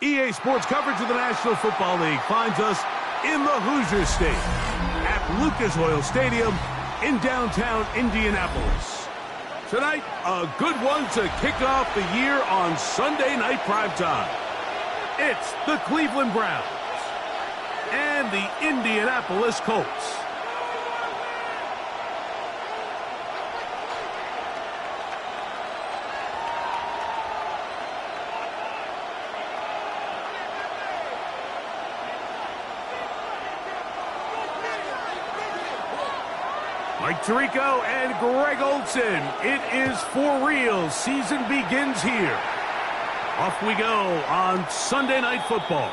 EA Sports coverage of the National Football League finds us in the Hoosier State at Lucas Oil Stadium in downtown Indianapolis. Tonight, a good one to kick off the year on Sunday night primetime. It's the Cleveland Browns and the Indianapolis Colts. Mike Tirico and Greg Olson. It is for real. Season begins here. Off we go on Sunday Night Football.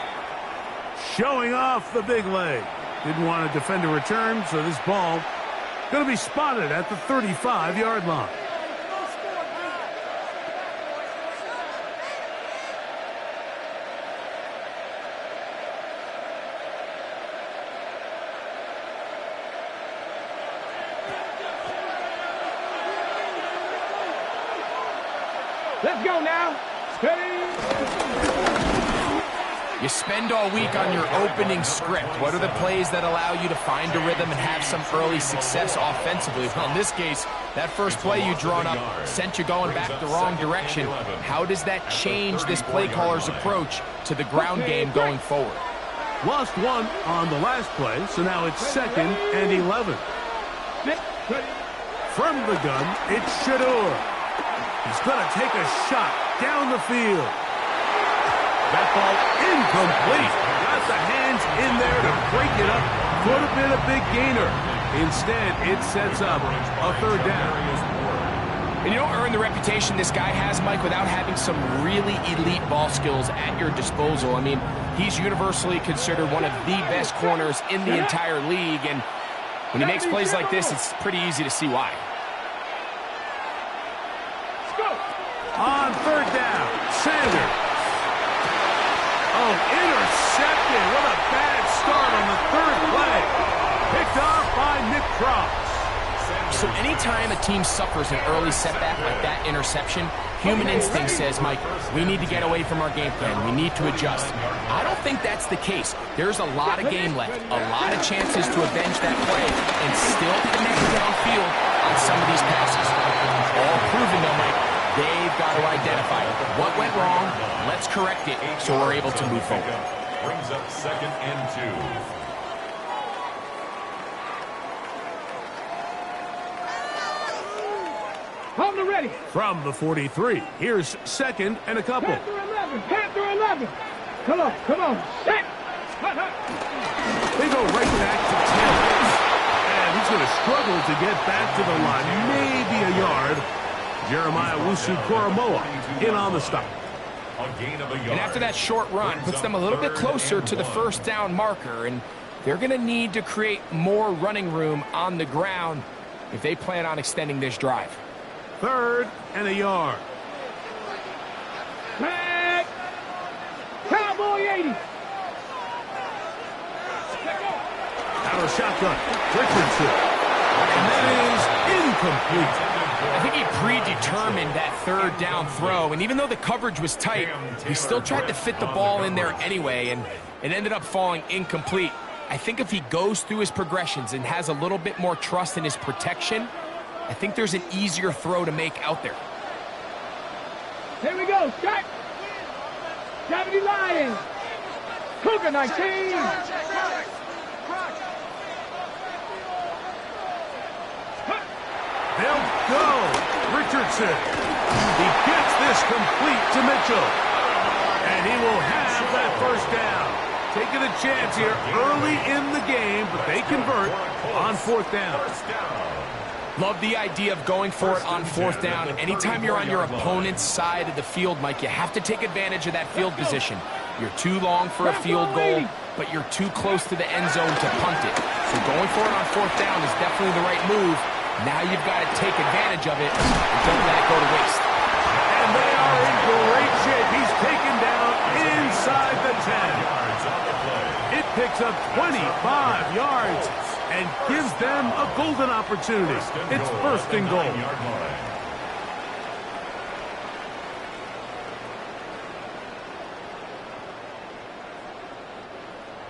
Showing off the big leg. Didn't want to defend a return, so this ball going to be spotted at the 35-yard line. Let's go now. Steady. You spend all week on your opening script. What are the plays that allow you to find a rhythm and have some early success offensively? Well, in this case, that first play you drawn up sent you going back the wrong direction. How does that change this play caller's approach to the ground game going forward? Lost one on the last play, so now it's 2nd and 11. From the gun, it's Shador. He's going to take a shot down the field. That ball incomplete. Got the hands in there to break it up. Could have been a big gainer. Instead, it sets up a 3rd down. And you don't earn the reputation this guy has, Mike, without having some really elite ball skills at your disposal. I mean, he's universally considered one of the best corners in the entire league. And when he makes plays like this, it's pretty easy to see why. On 3rd down, Sanders. Oh, intercepted. What a bad start on the 3rd play. Picked off by Nick Cross. So anytime a team suffers an early setback like that interception, human instinct says, Mike, we need to get away from our game plan. We need to adjust. I don't think that's the case. There's a lot of game left, a lot of chances to avenge that play and still connect downfield on some of these passes. All proven, though, Mike. They've got to identify what went wrong. Let's correct it so we're able to move forward. Brings up 2nd and 2. Hold it ready. From the 43, here's 2nd and a couple. Panther 11. Come on, come on. Set. They go right back to 10. And he's going to struggle to get back to the line. Maybe a yard. Jeremiah Wusu-Koromoa in on the stop. And after that short run, puts them a little bit closer to the 1st down marker, and they're going to need to create more running room on the ground if they plan on extending this drive. 3rd and a yard. Flag. Cowboy 80. Out of shotgun, Richardson. And that is incomplete. I think he predetermined that 3rd down throw, and even though the coverage was tight, he still tried to fit the ball in there anyway, and it ended up falling incomplete. I think if he goes through his progressions and has a little bit more trust in his protection, I think there's an easier throw to make out there. Here we go, Scott. Deputy Lions. Cougar 19. They'll go. Richardson. He gets this complete to Mitchell. And he will have that 1st down. Taking a chance here early in the game, but they convert on 4th down. Love the idea of going for it on 4th down. Anytime you're on your opponent's side of the field, Mike, you have to take advantage of that field position. You're too long for a field goal, but you're too close to the end zone to punt it. So going for it on 4th down is definitely the right move. Now you've got to take advantage of it and don't let it go to waste. And they are in great shape. He's taken down inside the 10. It picks up 25 yards and gives them a golden opportunity. It's 1st and goal.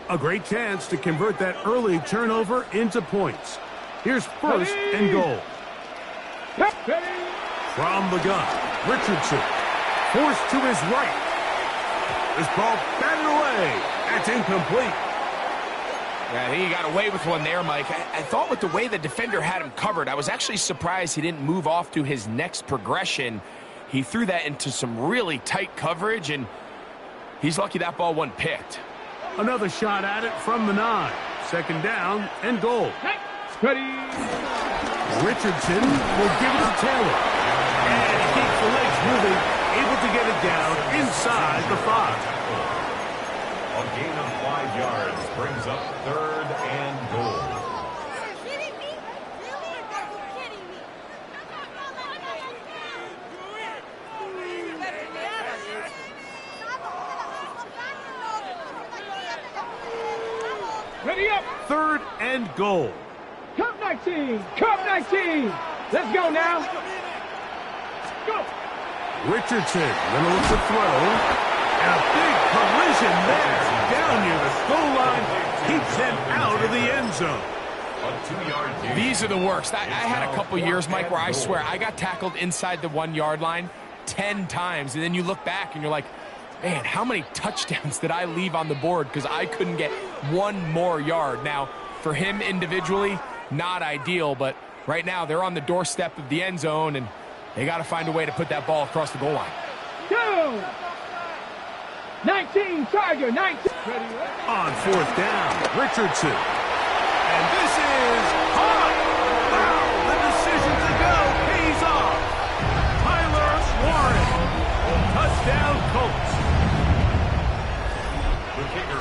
A great chance to convert that early turnover into points. Here's first and goal. From the gun, Richardson forced to his right. This ball batted away. That's incomplete. Yeah, I think he got away with one there, Mike. I thought with the way the defender had him covered, I was actually surprised he didn't move off to his next progression. He threw that into some really tight coverage, and he's lucky that ball wasn't picked. Another shot at it from the 9. Second down and goal. Ready. Richardson will give it to Taylor. And he keeps the legs moving, able to get it down inside the 5. A gain of 5 yards brings up third and goal. Ready up. Third and goal. Cup 19. Cup 19. Let's go now. Go. Richardson gonna look to throw. And a big collision there. Down near the goal line. Keeps him out of the end zone. A 2-yard gain. These are the worst. I had a couple years, Mike, where I swear I got tackled inside the 1-yard line 10 times. And then you look back and you're like, man, how many touchdowns did I leave on the board because I couldn't get one more yard? Now, for him individually, not ideal, but right now they're on the doorstep of the end zone, and they got to find a way to put that ball across the goal line. Go. 19, Tiger, 19. On fourth down, Richardson. And this is hot. Wow, the decision to go pays off. Tyler Warren. Touchdown, Colts.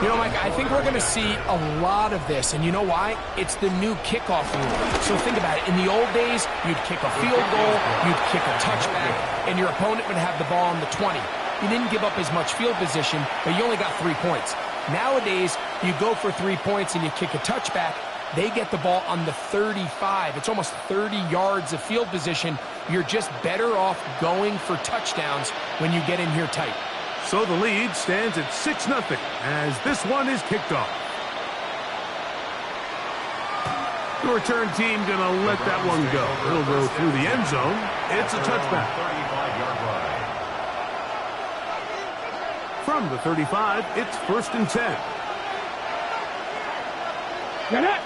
You know, Mike, I think we're going to see a lot of this, and you know why? It's the new kickoff rule. So think about it. In the old days, you'd kick a field goal, you'd kick a touchback, and your opponent would have the ball on the 20. You didn't give up as much field position, but you only got 3 points. Nowadays, you go for 3 points and you kick a touchback. They get the ball on the 35. It's almost 30 yards of field position. You're just better off going for touchdowns when you get in here tight. So the lead stands at 6-0 as this one is kicked off. The return team going to let that one go. It'll go through the end zone. It's a touchback. 35-yard line. From the 35, it's first and 10. Get it.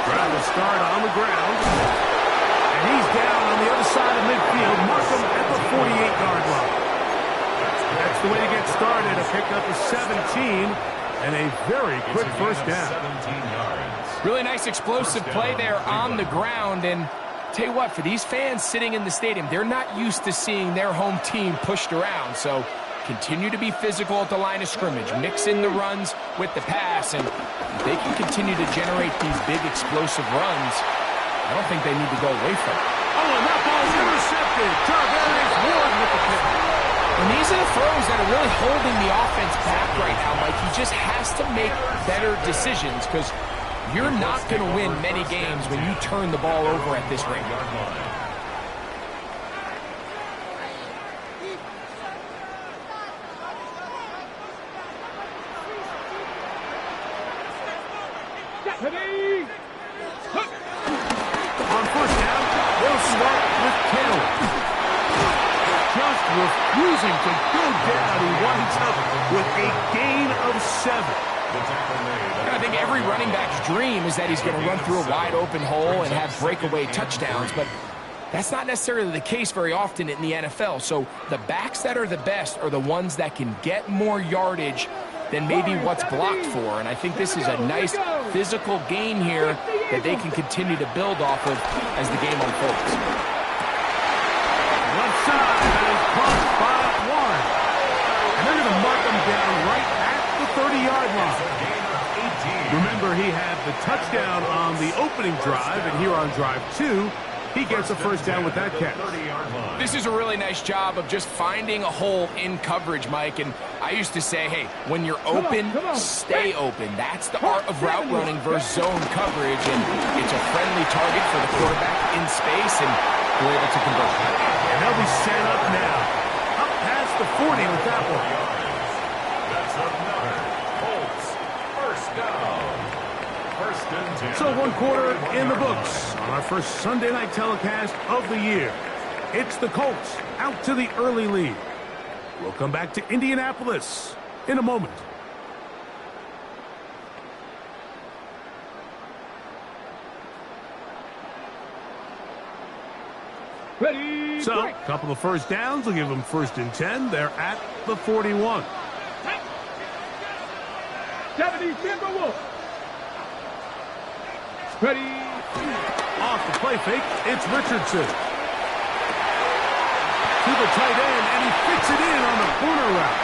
Trying to start on the ground. And he's down on the other side of midfield. Markham at the 48-yard line. That's the way to get started. A pickup of 17 and a very quick first down. 17 yards. Really nice explosive play there on the ground, and tell you what, for these fans sitting in the stadium, they're not used to seeing their home team pushed around. So continue to be physical at the line of scrimmage. Mix in the runs with the pass, and if they can continue to generate these big explosive runs, I don't think they need to go away from it. Oh, and that ball's intercepted. Jarvis Ward with the pick. And these are the throws that are really holding the offense back right now, Mike. He just has to make better decisions because you're not going to win many games when you turn the ball over at this rate. On first down, they'll start with Taylor. Just refusing to go down. He winds up with a gain of 7. I think every running back's dream is that he's going to run through a wide open hole and have breakaway touchdowns, but that's not necessarily the case very often in the NFL. So the backs that are the best are the ones that can get more yardage than maybe what's blocked for. And I think this is a nice physical gain here that they can continue to build off of as the game unfolds. Left side, that is caught by Warren. And they're going to mark him down right at the 30-yard line. Remember, he had the touchdown on the opening drive, and here on drive 2, he gets a first down with that catch. This is a really nice job of just finding a hole in coverage, Mike. And I used to say, hey, when you're open, stay open. That's the art of route running versus zone coverage. And it's a friendly target for the quarterback in space, and we're able to convert. And they'll be set up now. Up past the 40 with that one. That's another Colts first down. First and 10. So 1 quarter in the books on our first Sunday night telecast of the year. It's the Colts out to the early lead. We'll come back to Indianapolis in a moment. Ready. So, a couple of first downs will give them first and 10. They're at the 41. 70 Timberwolves. Ready. Off the play fake, it's Richardson. To the tight end, and he fits it in on the corner route.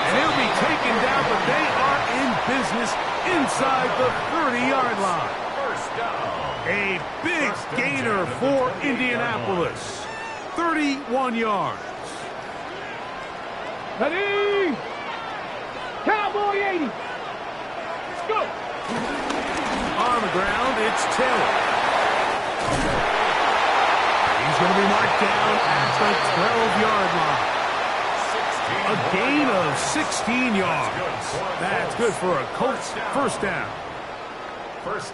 And he'll be taken down, but they are in business inside the 30-yard line. First down. A big gainer for Indianapolis. 31 yards. Ready. Cowboy 80. Let's go. On the ground, it's Taylor. He's going to be marked down at the 12-yard line. A gain of 16 yards. That's good for a Colts first down.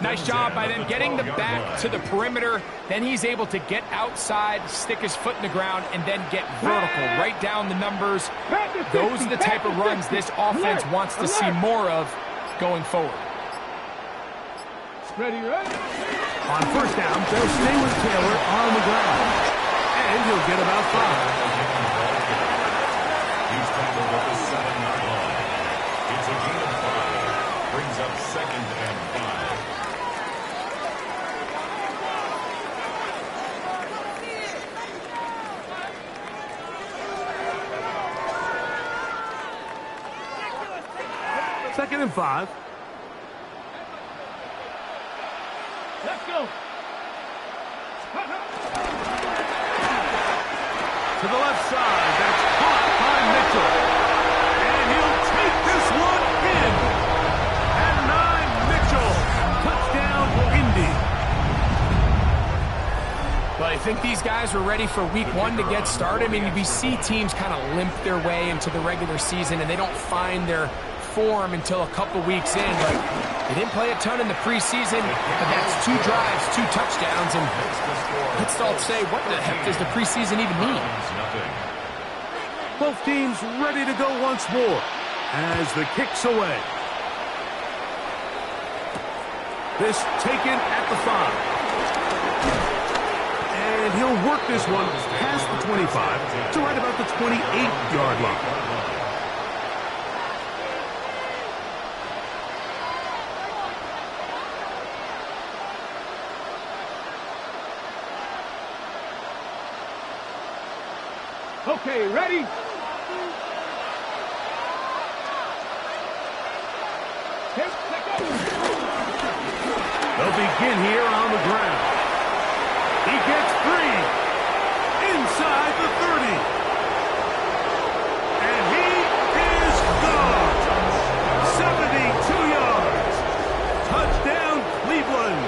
Nice job by them getting the back to the perimeter. Then he's able to get outside, stick his foot in the ground, and then get vertical right down the numbers. Those are the type of runs this offense wants to see more of going forward. Ready, ready. On first down, they'll stay with Taylor on the ground. And he'll get about 5. He's tackled at the 7-yard line. It's a gain of 5. Brings up second and 5. Second and 5. Let's go. To the left side, that's caught by Mitchell. And he'll take this one in. And 9, Mitchell. Touchdown, Indy. But I think these guys are ready for week 1 to get started. I mean, we see teams kind of limp their way into the regular season, and they don't find their form until a couple weeks in. But they didn't play a ton in the preseason, but that's 2 drives, 2 touchdowns, and let's all say, what the heck does the preseason even mean? Both teams ready to go once more as the kick's away. This taken at the 5. And he'll work this one past the 25 to right about the 28-yard line. Okay, ready? They'll begin here on the ground. He gets 3 inside the 30. And he is gone. 72 yards. Touchdown, Cleveland.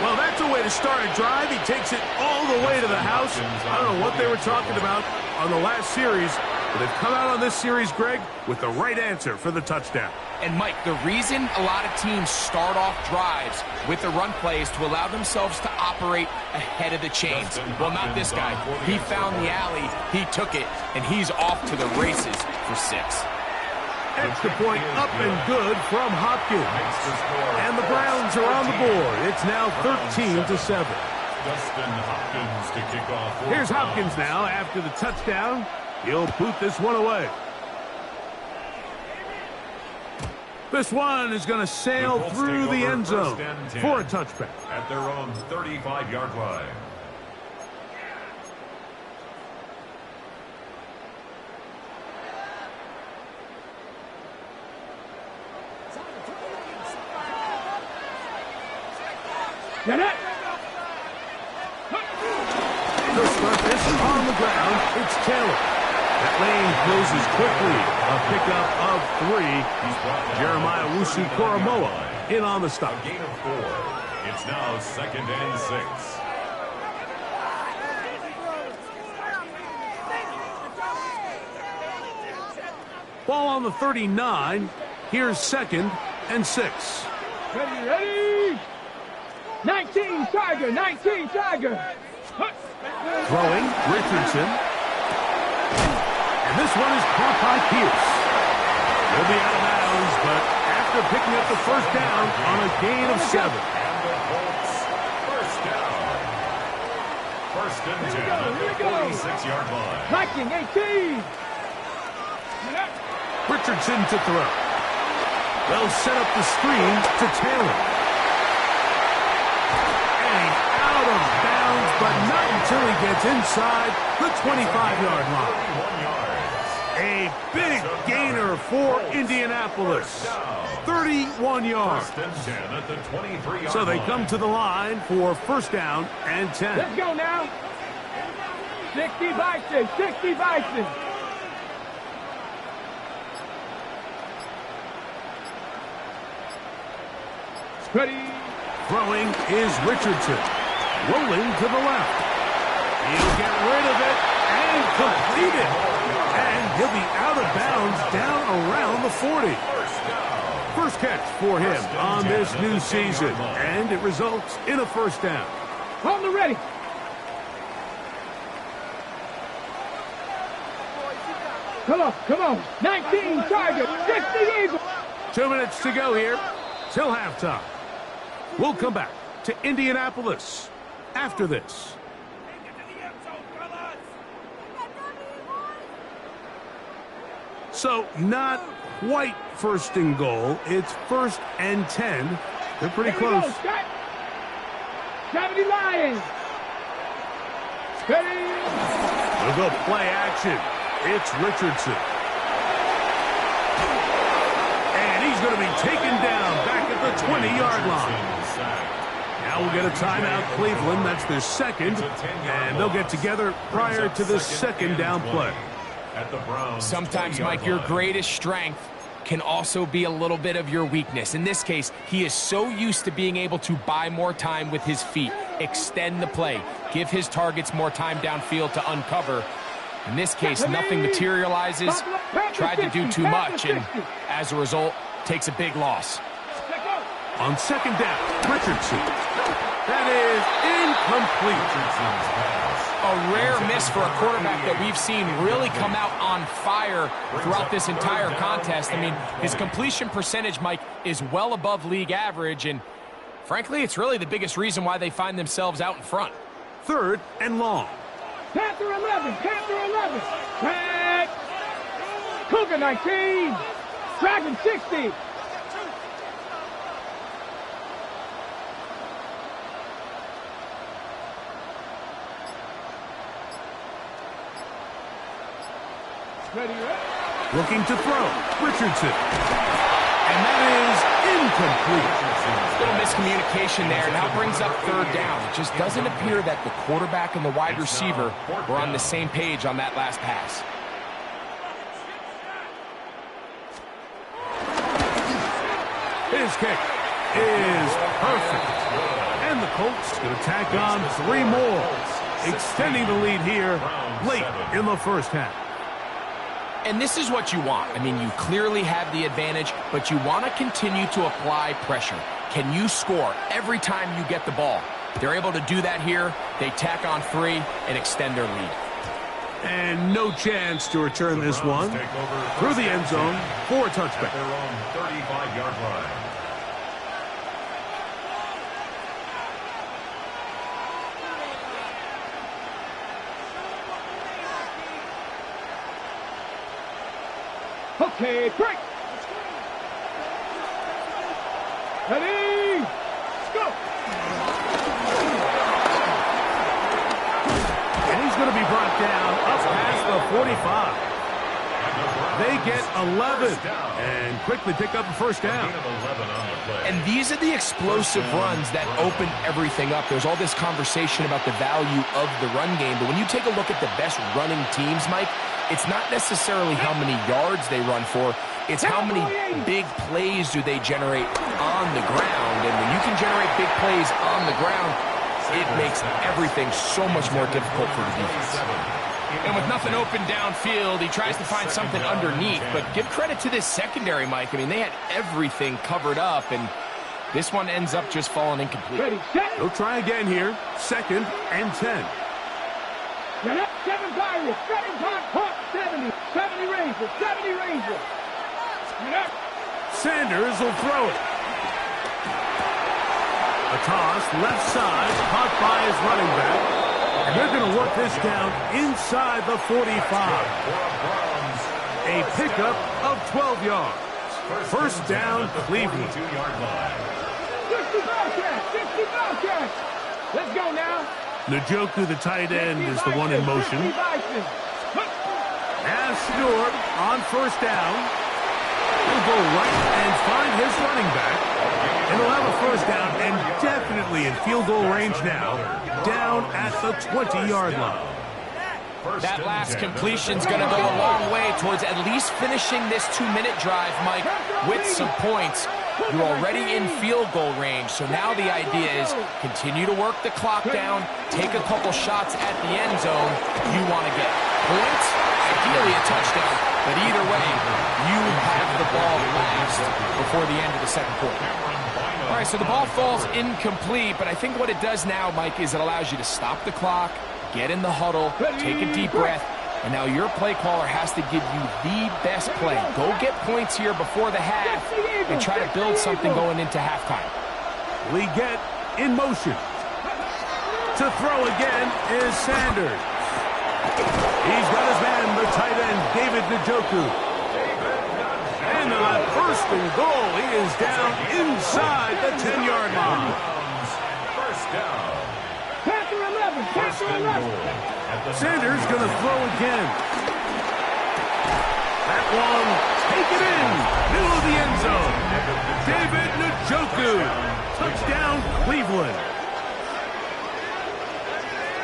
Well, that's a way to start a drive. He takes it all the way to the house. I don't know what they were talking about on the last series, but they've come out on this series, Greg, with the right answer for the touchdown. And, Mike, the reason a lot of teams start off drives with the run plays to allow themselves to operate ahead of the chains. Well, not this guy. He found the alley, he took it, and he's off to the races for 6. Extra point up and good from Hopkins. And the Browns are on the board. It's now 13-7. Dustin Hopkins to kick off. Here's Hopkins now after the touchdown. He'll boot this one away. This one is going to sail through the end zone for a touchback. At their own 35-yard line. Get it! To start this on the ground, it's Taylor. That lane closes quickly. A pickup of 3. Jeremiah Wusu-Koramoah in on the stop. A gain of 4. It's now 2nd and 6. Ball on the 39. Here's 2nd and 6. Ready? 19 Tiger, 19 Tiger. Throwing, Richardson. And this one is caught by Pierce. He'll be out of bounds, but after picking up the first down on a gain of 7. And the Colts, first down. First and 10 at the 46-yard line. Viking 18. Richardson to throw. They'll set up the screen to Taylor. And he's out of bounds, but not until he gets inside the 25-yard line. 31 yards. A big gainer for Indianapolis. 31 yards. First and 10 at the 23-yard line. So they come to the line for first down and 10. Let's go now. 60 Bison, 60 Bison. Ready? Throwing is Richardson. Rolling to the left. He'll get rid of it and complete it. And he'll be out of bounds down around the 40. First catch for him on this new season. And it results in a first down. On the ready. Come on. 19 Tiger, 60 Eagle. 2 minutes to go here till halftime. We'll come back to Indianapolis after this. So not quite first and goal. It's first and 10. They're pretty close. Gravity Lions. Ready? We'll go play action. It's Richardson. And he's going to be taken down back at the 20-yard line. Now we'll get a timeout, Cleveland. That's their second. And they'll get together prior to the second down play. Sometimes, Mike, your greatest strength can also be a little bit of your weakness. In this case, he is so used to being able to buy more time with his feet, extend the play, give his targets more time downfield to uncover. In this case, nothing materializes, tried to do too much, and as a result, takes a big loss. On second down, Richardson. That is incomplete. A rare miss for a quarterback that we've seen really come out on fire throughout this entire contest. I mean, his completion percentage, Mike, is well above league average, and frankly, it's really the biggest reason why they find themselves out in front. Third and long. Panther 11, Panther 11. Red. Cougar 19. Dragon 60. Ready? Looking to throw. Richardson. And that is incomplete. Little miscommunication there. Now brings up third down. It just doesn't appear that the quarterback and the wide receiver were on the same page on that last pass. His kick is perfect. And the Colts going to tack on 3 more, extending the lead here late in the first half. And this is what you want. I mean, you clearly have the advantage, but you want to continue to apply pressure. Can you score every time you get the ball? They're able to do that here. They tack on 3 and extend their lead. And no chance to return this one through the end zone for a touchback. Their own 35-yard line. Okay, break. Ready? Let's go. And he's going to be brought down up past the 45. They get 11 and quickly pick up a first down. And these are the explosive runs that open everything up. There's all this conversation about the value of the run game, but when you take a look at the best running teams, Mike, it's not necessarily how many yards they run for, it's how many big plays do they generate on the ground. And when you can generate big plays on the ground, it makes everything so much more difficult for the defense. And with nothing open downfield, he tries to find something underneath. But give credit to this secondary, Mike. I mean, they had everything covered up, and this one ends up just falling incomplete. Ready, set. They'll try again here. 2nd and 10. 7 Pirates, 7 Hawk, 70, 70 Rangers, 70 Rangers. Sanders will throw it. A toss, left side, caught by his running back. And they're going to work this down inside the 45. A pickup of 12 yards. First down, Cleveland. 60 Bobcats, 60 Bobcats. Let's go now. Njoku, the tight end, is the one in motion. As Stewart on first down. He'll go right and find his running back. And he'll have a first down and definitely in field goal range now, down at the 20-yard line. That last completion's going to go a long way towards at least finishing this 2-minute drive, Mike, with some points. You're already in field goal range, so now the idea is continue to work the clock down, take a couple shots at the end zone. You want to get points, ideally a touchdown, but either way, you have the ball last before the end of the second quarter. All right, so the ball falls incomplete, but I think what it does now, Mike, is it allows you to stop the clock, get in the huddle, take a deep breath, and now your play caller has to give you the best play. Go get points here before the half and try to build something going into halftime. Leggett in motion. To throw again is Sanders. He's got his man, the tight end, David Njoku. And on first and goal, he is down inside the 10-yard line. First down. Panther 11, Panther 11. Sanders going to throw again. That one, take it in, middle of the end zone. David Njoku, touchdown Cleveland.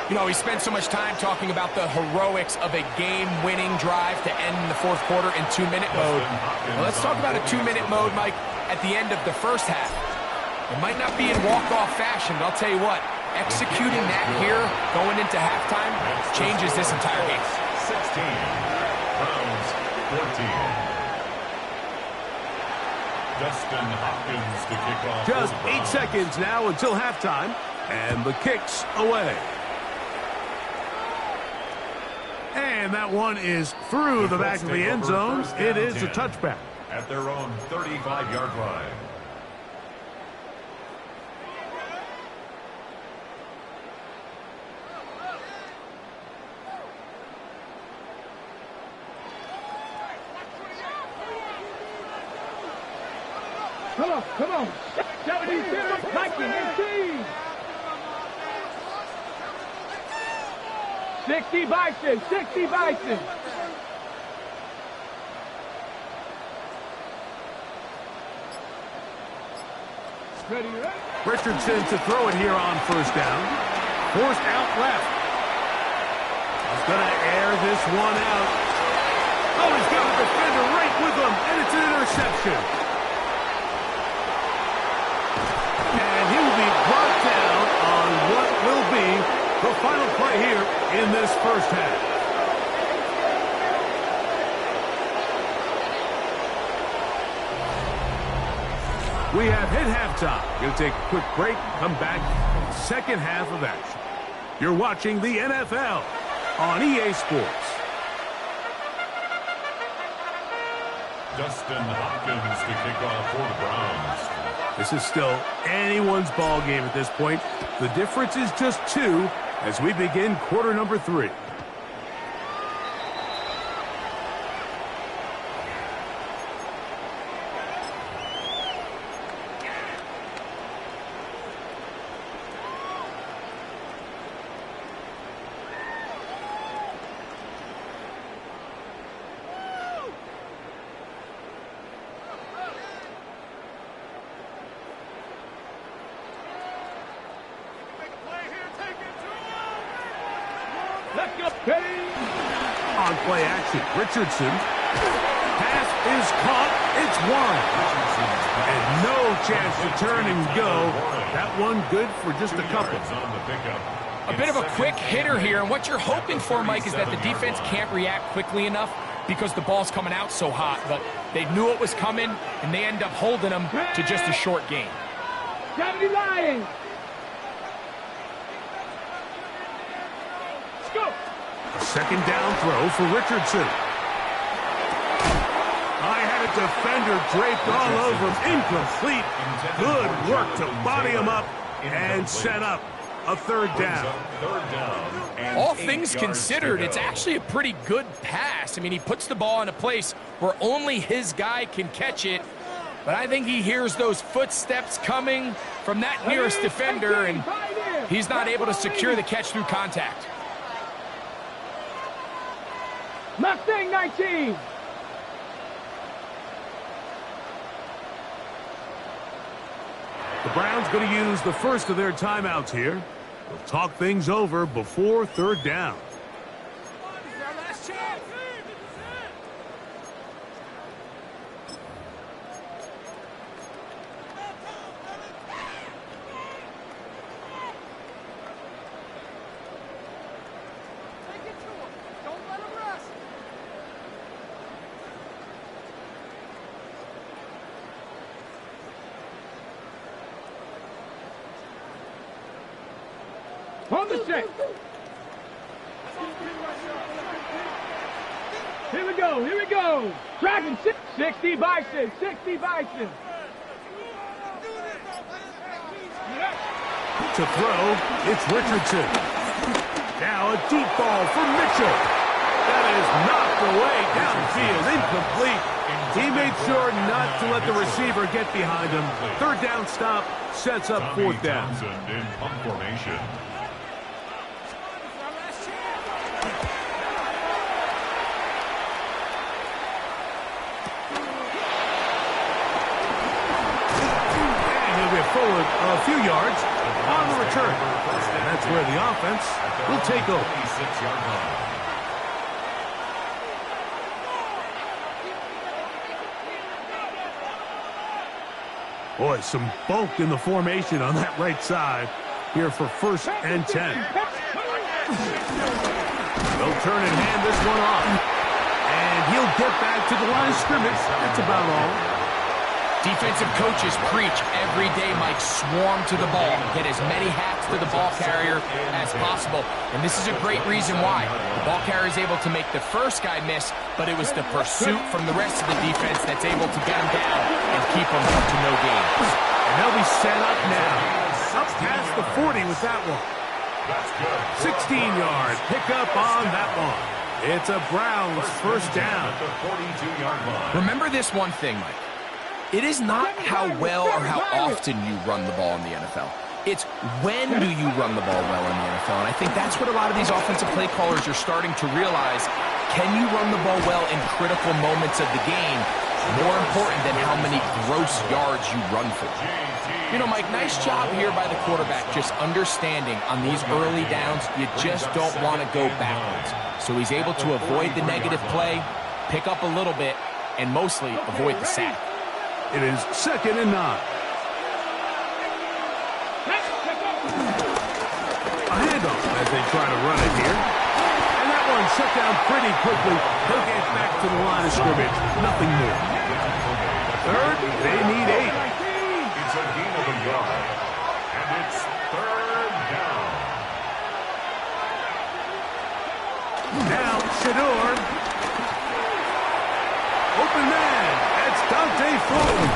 You know, we spent so much time talking about the heroics of a game-winning drive to end the fourth quarter in 2-minute mode. Well, let's talk about a 2-minute mode, Mike, at the end of the first half. It might not be in walk-off fashion, but I'll tell you what, executing that here going into halftime changes this entire game. 16, Browns 14. Justin Hopkins to kick off. Just 8 seconds now until halftime, and the kick's away. And that one is through the back of the end zone. It is a touchback. At their own 35-yard line. Come on. 77, Viking, 18. 60 Bison, 60 Bison. Ready, ready. Richardson to throw it here on first down. Forced out left. He's going to air this one out. Oh, he's got a defender right with him, and it's an interception. And he will be brought down on what will be the final play here in this first half. We have hit halftime. Going to take a quick break, come back, second half of action. You're watching the NFL on EA Sports. Justin Hopkins to kick off for the Browns. This is still anyone's ball game at this point. The difference is just 2 as we begin quarter number 3. On play action, Richardson. Pass is caught. It's wide. And no chance to turn and go. That one good for just a couple. On the pickup. A bit of a quick hitter here, and what you're hoping for, Mike, is that the defense can't react quickly enough because the ball's coming out so hot, but they knew it was coming, and they end up holding them to just a short game. 70 Lions! Let's go! A second down throw for Richardson. I had a defender draped all over him. Incomplete. Good work to body him up and set up a third down. All things considered, it's actually a pretty good pass. I mean, he puts the ball in a place where only his guy can catch it. But I think he hears those footsteps coming from that nearest defender, and he's not able to secure the catch through contact. Mustang 19! The Browns going to use the first of their timeouts here. They'll talk things over before third down. On the check. Here we go, here we go. Dragon 60 Bison, 60 Bison. To throw, it's Richardson. Now a deep ball for Mitchell. That is knocked away downfield, incomplete. He made sure not to let the receiver get behind him. Third down stop sets up fourth down. In punt formation. Forward a few yards on the return. And that's where the offense will take over. 26-yard line. Boy, some bulk in the formation on that right side here for 1st and 10. They'll turn and hand this one off. And he'll get back to the line of scrimmage. That's about all. Defensive coaches preach every day, Mike, swarm to the ball. Get as many hats to the ball carrier as possible. And this is a great reason why. The ball carrier is able to make the first guy miss, but it was the pursuit from the rest of the defense that's able to get him down and keep him to no gain. And they'll be set up now. Up past the 40 with that one. 16-yard pickup on that one. It's a Browns first down. Remember this one thing, Mike. It is not how well or how often you run the ball in the NFL. It's when do you run the ball well in the NFL. And I think that's what a lot of these offensive play callers are starting to realize. Can you run the ball well in critical moments of the game? More important than how many gross yards you run for. You know, Mike, nice job here by the quarterback just understanding on these early downs, you just don't want to go backwards. So he's able to avoid the negative play, pick up a little bit, and mostly avoid the sack. It is 2nd and 9. A handoff as they try to run it here. And that one shut down pretty quickly. They'll get back to the line of scrimmage. Nothing more. Third, they need 8. It's a gain of a yard. And it's 3rd down. Now, Shador. Open man. That's Dante Fulton.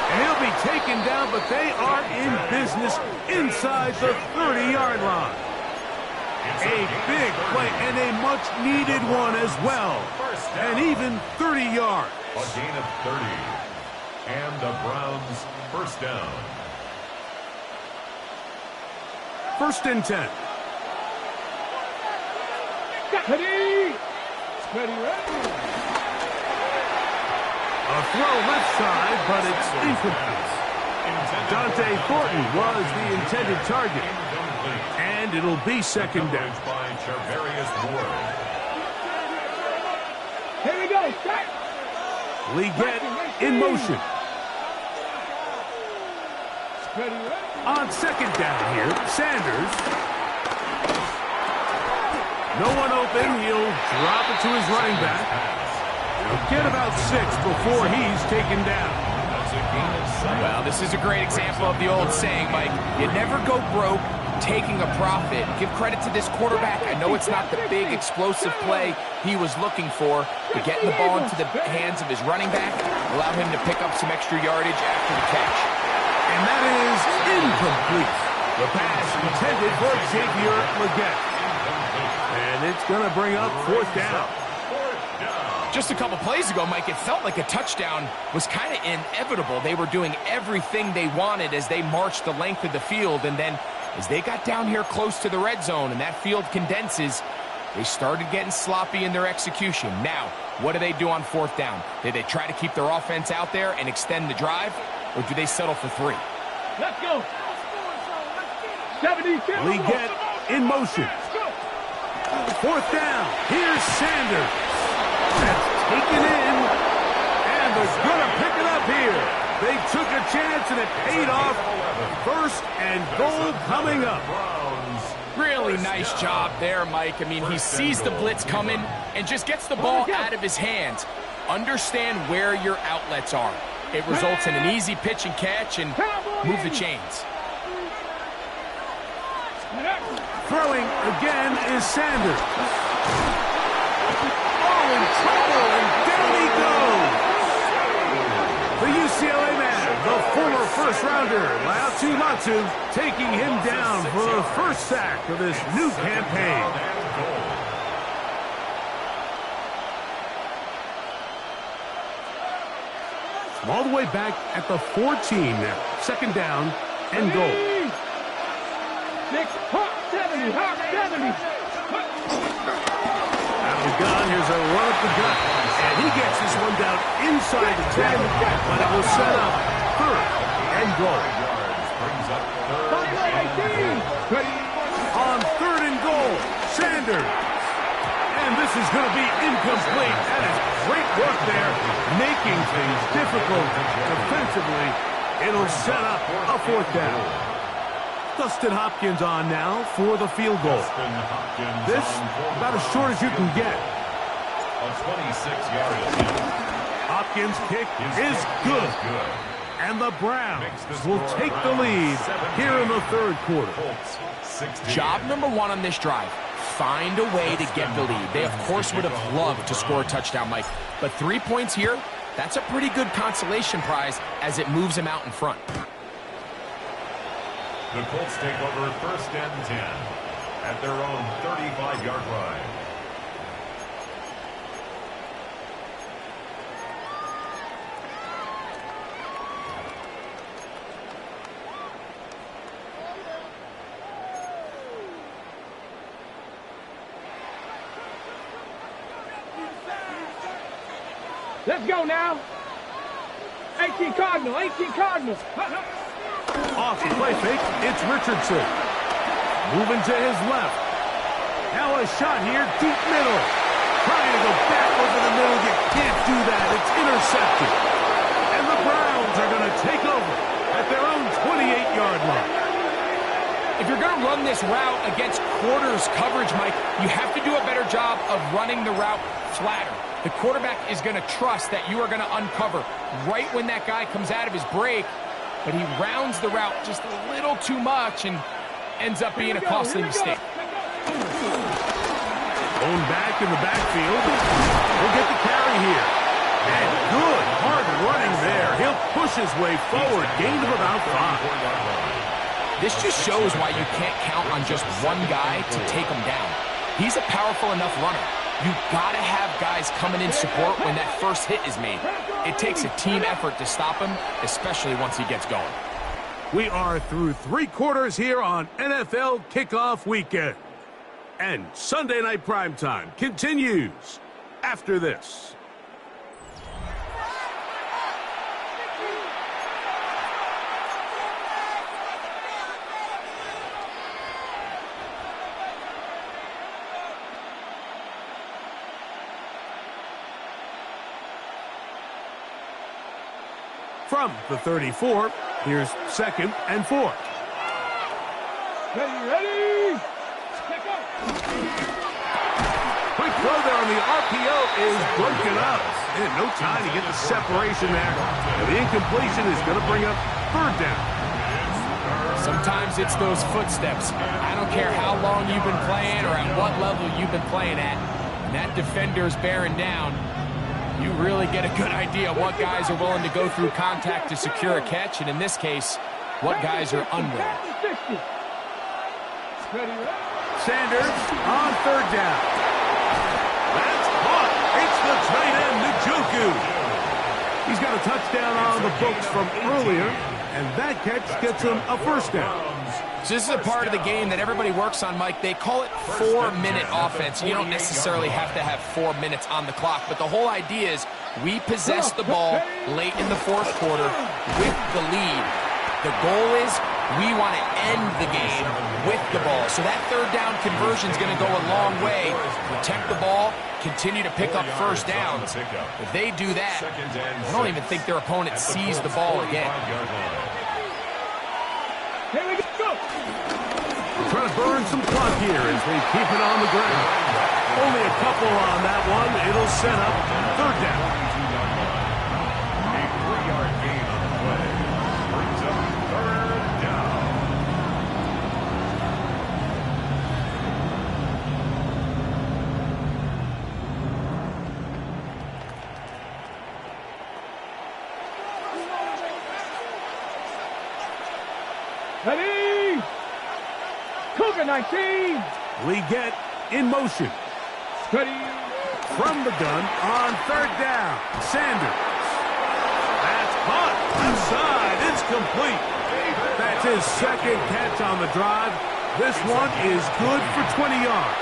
And he'll be taken down, but they are in business inside the 30-yard line. A big play and a much-needed one as well. And even 30 yards. A gain of 30. And the Browns first down. 1st and 10. Ready! Ready, ready! A throw left side, but it's incomplete. Dante Thornton was the intended target. And it'll be 2nd down. Here we go, set! Leggett in motion. Ready, ready! On 2nd down here, Sanders. No one open. He'll drop it to his running back. He'll get about 6 before he's taken down. Well, this is a great example of the old saying, Mike. You never go broke taking a profit. Give credit to this quarterback. I know it's not the big explosive play he was looking for, but getting the ball into the hands of his running back allow him to pick up some extra yardage after the catch. And that is incomplete. The pass intended for Xavier Legette. And it's going to bring up 4th down. Just a couple plays ago, Mike, it felt like a touchdown was kind of inevitable. They were doing everything they wanted as they marched the length of the field, and then as they got down here close to the red zone and that field condenses, they started getting sloppy in their execution. Now, what do they do on 4th down? Do they try to keep their offense out there and extend the drive, or do they settle for 3? Let's go. 72. Legette in motion. 4th down. Here's Sanders. That's taken in. And they're going to pick it up here. They took a chance and it paid off. 1st and goal coming up. Really nice job there, Mike. I mean, he sees the blitz coming and just gets the ball out of his hands. Understand where your outlets are. It results in an easy pitch and catch and move the chains. Throwing again is Sanders. Oh, in trouble, and down he goes. The UCLA man, the former first-rounder, Laiatu Latu, taking him down for the first sack of this new campaign. All the way back at the 14 now. 2nd down and goal. 6, hot 70, hot 70. Out of the gun, here's a run up the gut. And he gets this one down inside the 10, but it will set up 3rd and goal. On 3rd and goal, Sanders. And this is going to be incomplete. That is great work there, making things difficult defensively. It'll set up a 4th down. Dustin Hopkins on now for the field goal. This about as short as you can get. A 26-yard attempt. Hopkins' kick is good. And the Browns will take the lead here in the 3rd quarter. Job number 1 on this drive. Find a way to get the lead. They, of course, would have loved to score a touchdown, Mike. But 3 points here, that's a pretty good consolation prize as it moves them out in front. The Colts take over 1st and 10 at their own 35-yard line. Let's go now. 18 Cardinal, 18 Cardinal. Off the play fake, it's Richardson. Moving to his left. Now a shot here, deep middle. Trying to go back over the middle. You can't do that. It's intercepted. And the Browns are going to take over at their own 28-yard line. If you're going to run this route against quarters coverage, Mike, you have to do a better job of running the route flatter. The quarterback is going to trust that you are going to uncover right when that guy comes out of his break, but he rounds the route just a little too much and ends up being a costly mistake. Going back in the backfield. He'll get the carry here. And good, hard running there. He'll push his way forward. Gain of about 5. This just shows why you can't count on just one guy to take him down. He's a powerful enough runner. You've got to have guys coming in support when that first hit is made. It takes a team effort to stop him, especially once he gets going. We are through 3 quarters here on NFL Kickoff Weekend. And Sunday Night Primetime continues after this. From the 34, here's 2nd and 4. Ready, ready. Quick throw there on the RPO is broken up. And no time to get the separation there. And the incompletion is going to bring up third down. Sometimes it's those footsteps. I don't care how long you've been playing or at what level you've been playing at. And that defender's bearing down. You really get a good idea of what guys are willing to go through contact to secure a catch, and in this case, what guys are unwilling. Sanders on third down. That's caught. It's the tight end, Njoku. He's got a touchdown on the books from earlier, and that catch gets him a first down. So this is a part of the game that everybody works on, Mike. They call it 4-minute offense. You don't necessarily have to have 4 minutes on the clock, but the whole idea is we possess the ball late in the fourth quarter with the lead. The goal is we want to end the game with the ball. So that third down conversion is going to go a long way. Protect the ball, continue to pick up first downs. If they do that, I don't even think their opponent sees the ball again. Here we go. Trying to burn some clock here as they keep it on the ground. Only a couple on that one. It'll set up third down. A 3-yard gain on the play brings up third down. Ready? Cougar 19. Leggett in motion. Ready? From the gun on third down. Sanders. That's caught. Left side. It's complete. That's his second catch on the drive. This one is good for 20 yards.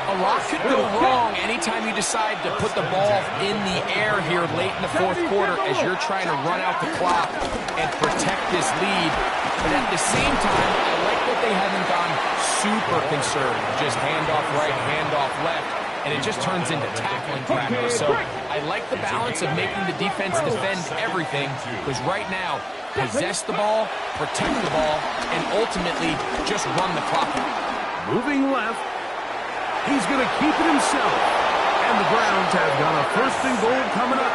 A lot could go wrong anytime you decide to put the ball in the air here late in the fourth quarter as you're trying to run out the clock and protect this lead. But at the same time, I like that they haven't gone super conservative. Just handoff right, handoff left, and it just turns into tackling practice. So I like the balance of making the defense defend everything, because right now, possess the ball, protect the ball, and ultimately just run the clock out. Moving left. He's going to keep it himself. And the Browns have got a first and goal coming up.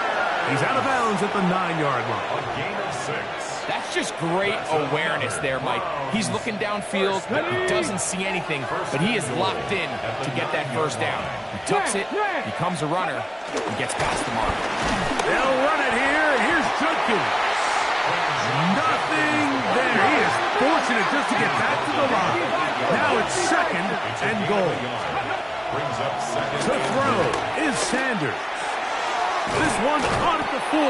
He's out of bounds at the 9-yard line. A gain of 6. That's just great awareness there, Mike. He's looking downfield. He doesn't see anything, but he is locked in to get that first down. He tucks it, becomes a runner, and gets past the mark. They'll run it here. Here's Judkins. Nothing there. He is fortunate just to get back to the line. Now it's second and goal. Brings up second. To throw is Sanders. This one caught at the 4.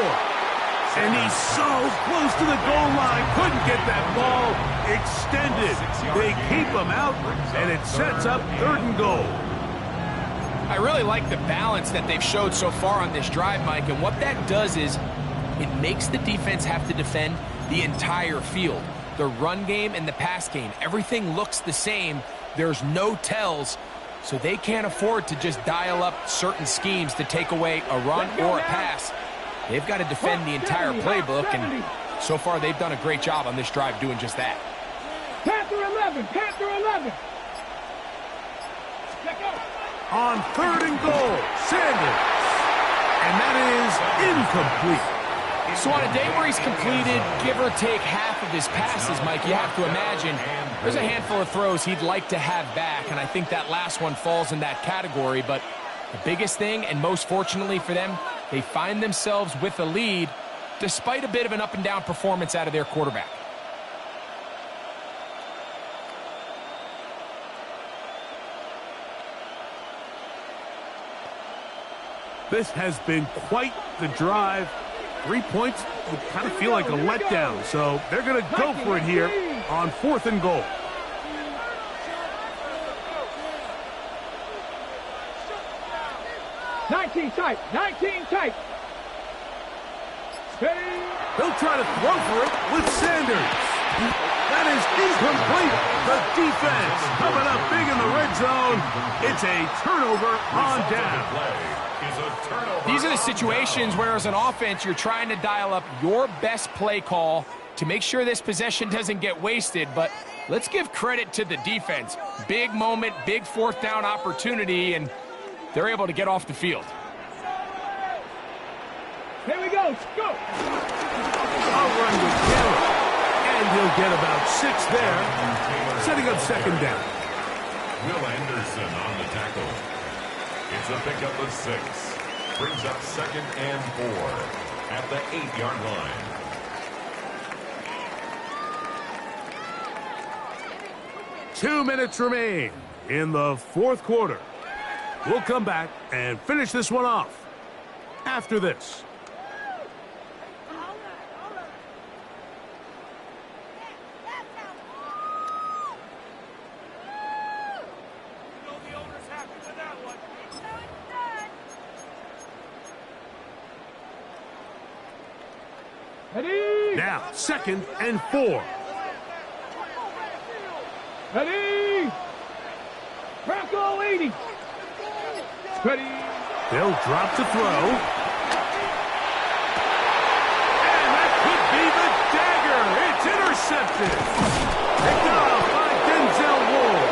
And he's so close to the goal line. Couldn't get that ball extended. They keep him out, and it sets up third and goal. I really like the balance that they've showed so far on this drive, Mike. And what that does is it makes the defense have to defend the entire field. The run game and the pass game, everything looks the same. There's no tells. So they can't afford to just dial up certain schemes to take away a run or a pass. They've got to defend the entire playbook, and so far they've done a great job on this drive doing just that. Panther 11. Panther 11. On third and goal, Sanders. And that is incomplete. So on a day where he's completed, give or take half of his passes, Mike, you have to imagine there's a handful of throws he'd like to have back, and I think that last one falls in that category. But the biggest thing, and most fortunately for them, they find themselves with a lead despite a bit of an up-and-down performance out of their quarterback. This has been quite the drive. 3 points would kind of feel like a letdown, so they're going to go for it here on fourth and goal. Nineteen tight. 19 tight. They'll try to throw for it with Sanders. That is incomplete. The defense coming up big in the red zone. It's a turnover on down. These are the situations where, as an offense, you're trying to dial up your best play call to make sure this possession doesn't get wasted, but let's give credit to the defense. Big moment, big fourth down opportunity, and they're able to get off the field. Here we go. Go. I'll run with Taylor. And he'll get about 6 there, setting up second down. Will Anderson on the tackle. It's a pickup of 6. Brings up second and 4 at the 8-yard line. Two minutes remain in the fourth quarter. We'll come back and finish this one off after this. Ready? Now, second and 4. Ready? Bronco 80. Ready? They'll drop to throw. And that could be the dagger. It's intercepted. Picked off by Denzel Ward.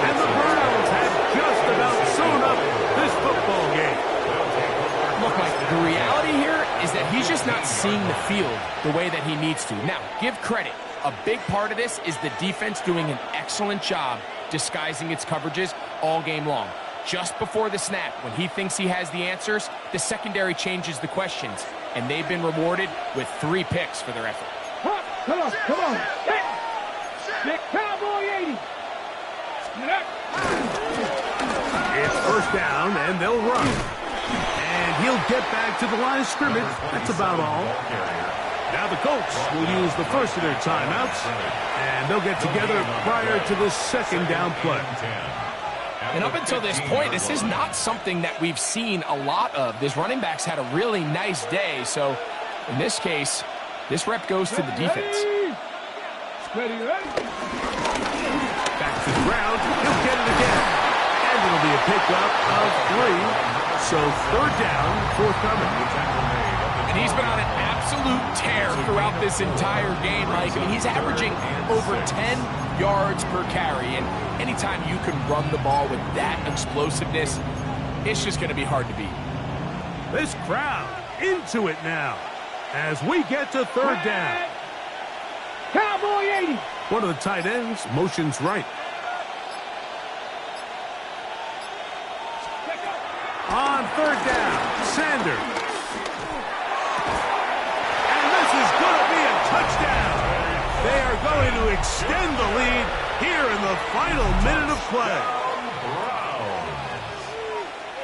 And the Browns have just about sewn up this football game. Look, Mike, the reality here is that he's just not seeing the field the way that he needs to. Now, give credit. A big part of this is the defense doing an excellent job disguising its coverages all game long. Just before the snap, when he thinks he has the answers, the secondary changes the questions, and they've been rewarded with 3 picks for their effort. Come on, come on. Hit. Big Cowboy 80. It's first down, and they'll run. And he'll get back to the line of scrimmage. That's about all. Now the Colts will use the first of their timeouts, and they'll get together prior to the second down play. And up until this point, this is not something that we've seen a lot of. This running back's had a really nice day, so in this case, this rep goes to the defense. Ready, ready. Back to the ground, he'll get it again. And it'll be a pickup of 3. So third down, forthcoming. And he's been on an absolute tear throughout this entire game, Mike. I mean, he's averaging over 10 yards per carry. And anytime you can run the ball with that explosiveness, it's just going to be hard to beat. This crowd into it now as we get to third down. Cowboy 80. One of the tight ends motions right. On third down, Sanders. And this is going to be a touchdown. They are going to extend the lead here in the final minute of play.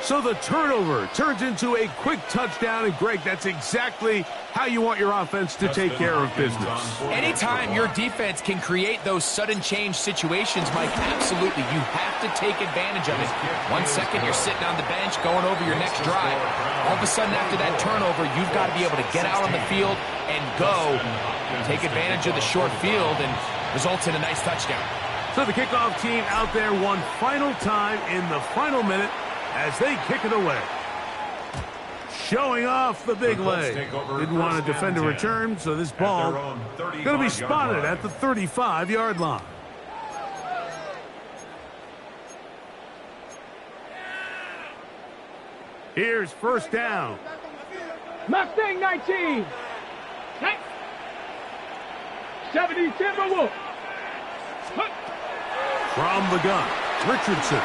So the turnover turns into a quick touchdown, and Greg, that's exactly how you want your offense to take care of business. Anytime your defense can create those sudden change situations, Mike, absolutely, you have to take advantage of it. 1 second, you're sitting on the bench going over your next drive. All of a sudden, after that turnover, you've got to be able to get out on the field and go. Take advantage of the short field, and results in a nice touchdown. So the kickoff team out there one final time in the final minute as they kick it away. Showing off the big leg. Didn't want to defend a return, so this ball going to be spotted at the 35-yard line. Here's first down. Mustang 19. 70 Timberwolves. From the gun, Richardson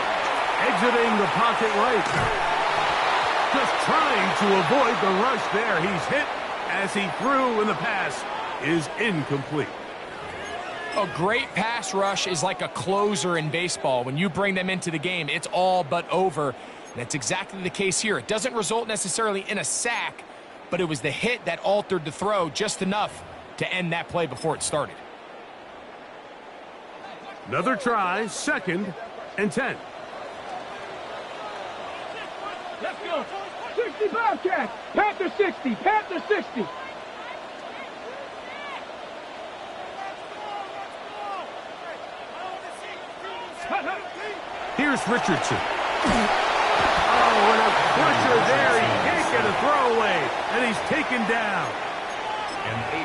exiting the pocket right. Just trying to avoid the rush there. He's hit as he threw, and the pass is incomplete. A great pass rush is like a closer in baseball. When you bring them into the game, it's all but over. And that's exactly the case here. It doesn't result necessarily in a sack, but it was the hit that altered the throw just enough to end that play before it started. Another try, second and 10. Let's go. 60 Bobcats. Panther 60. Panther 60. Here's Richardson. Oh, and a pressure there. He can't get a throwaway, and he's taken down.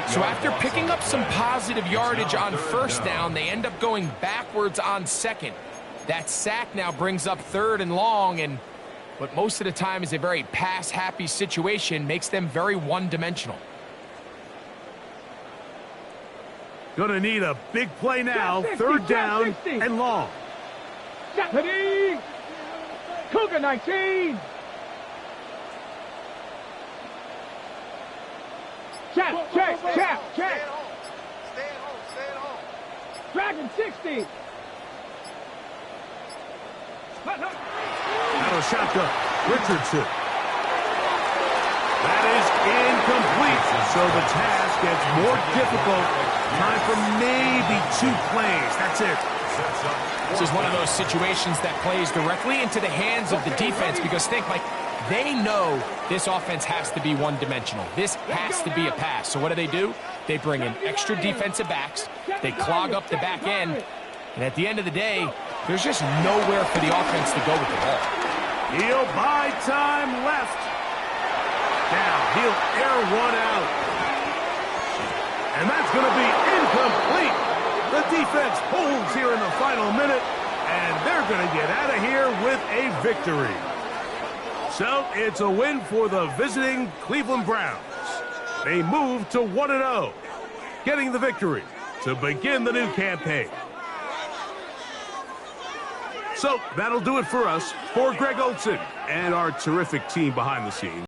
So after picking up some positive yardage on first down, they end up going backwards on second. That sack now brings up 3rd and long, and what most of the time is a very pass-happy situation makes them very one-dimensional. Gonna need a big play now. 3rd down and long. Ready? Cougar 19. Check. Stay at home. Dragon 60. Out of shotgun. Richardson. That is incomplete. So the task gets more difficult. Time for maybe 2 plays. That's it. This is one of those situations that plays directly into the hands of the defense because think, Mike, they know this offense has to be one-dimensional. This has to be a pass. So what do? They bring in extra defensive backs. They clog up the back end. And at the end of the day, there's just nowhere for the offense to go with the ball. He'll buy time left. Now he'll air one out. And that's going to be incomplete. The defense holds here in the final minute, and they're going to get out of here with a victory. So it's a win for the visiting Cleveland Browns. They move to 1-0, getting the victory to begin the new campaign. So that'll do it for us. For Greg Olson and our terrific team behind the scenes.